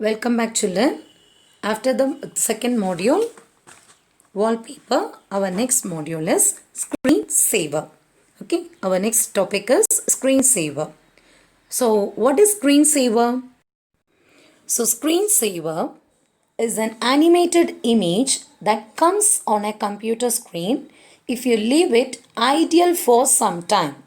Welcome back, children. After the second module, wallpaper, our next module is screensaver. Okay, our next topic is screensaver. So, what is screensaver? So, screensaver is an animated image that comes on a computer screen if you leave it idle for some time.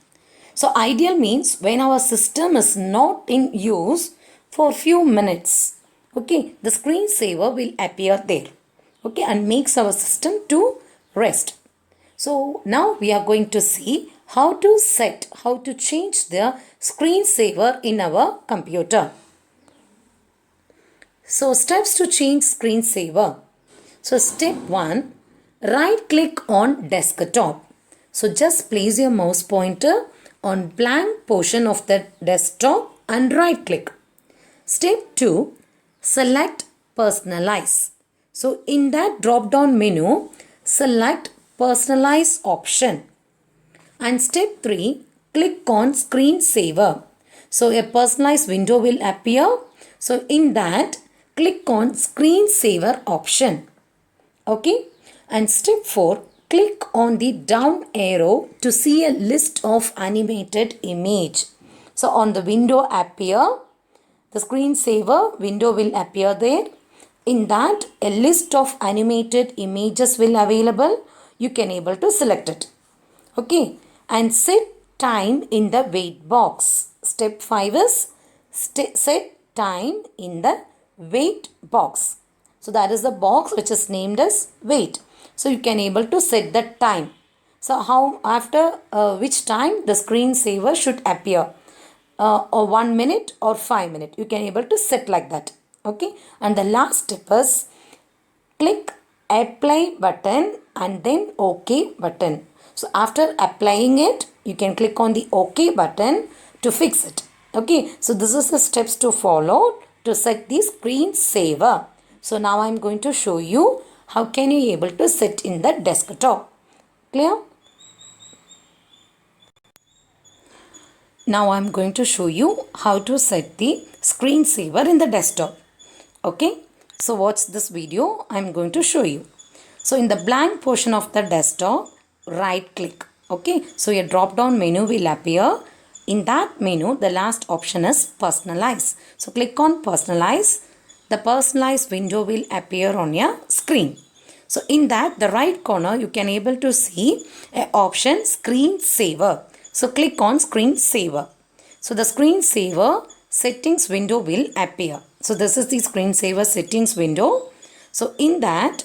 So, ideal means when our system is not in use for few minutes. Okay, the screensaver will appear there. Okay, and makes our system to rest. So now we are going to see how to change the screensaver in our computer. So steps to change screensaver. So step 1, right click on desktop. So just place your mouse pointer on blank portion of the desktop and right click. Step 2, select personalize. So in that drop down menu, select personalize option. And step 3, click on screensaver. So a personalized window will appear. So in that, click on screensaver option. Okay. And step 4, click on the down arrow to see a list of animated image. So on the window appear, the screensaver window will appear there. In that, a list of animated images will available. You can able to select it. Okay. And set time in the wait box. Step 5 is set time in the wait box. So that is the box which is named as wait. So you can able to set the time. So how after which time the screensaver should appear. Or 1 minute or 5 minutes. You can able to set like that. Okay. And the last step is click apply button and then OK button. So after applying it, you can click on the OK button to fix it. Okay. So this is the steps to follow to set the screensaver. So now I am going to show you how can you able to set in the desktop. Clear? Now I am going to show you how to set the screensaver in the desktop. Okay. So watch this video. I am going to show you. So in the blank portion of the desktop, right click. Okay. So a drop down menu will appear. In that menu, the last option is personalize. So click on personalize. The personalized window will appear on your screen. So in that, the right corner, you can able to see an option screensaver. So click on screensaver. So the screensaver settings window will appear. So this is the screensaver settings window. So in that,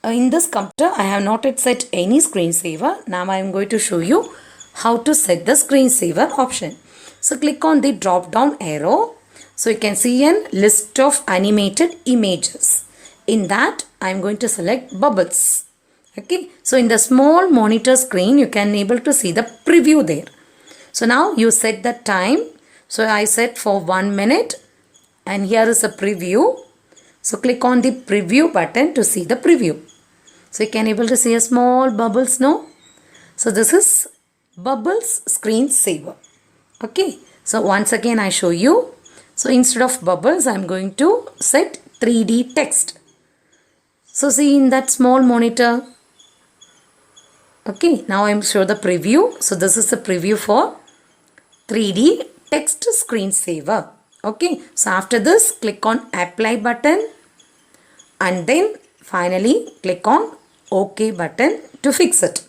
in this computer, I have not yet set any screensaver. Now I am going to show you how to set the screensaver option. So click on the drop down arrow. So you can see a list of animated images. In that, I am going to select bubbles. Okay. So in the small monitor screen, you can able to see the preview there. So now you set the time. So I set for 1 minute and here is a preview. So click on the preview button to see the preview. So you can able to see a small bubbles now. So this is bubbles screensaver. Okay. So once again I show you. So instead of bubbles I am going to set 3D text. So see in that small monitor. Okay. Now I am show the preview. So this is the preview for 3D text screensaver. Okay. So after this click on apply button and then finally click on OK button to fix it.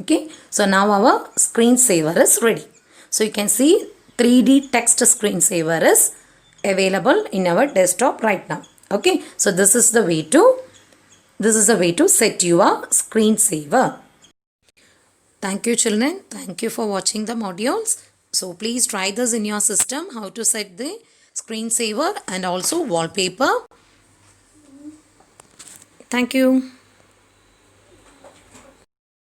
Okay. So now our screensaver is ready. So you can see 3D text screensaver is available in our desktop right now. Okay. So this is the way to set your screensaver. Thank you, children. Thank you for watching the modules. So please try this in your system how to set the screensaver and also wallpaper. Thank you.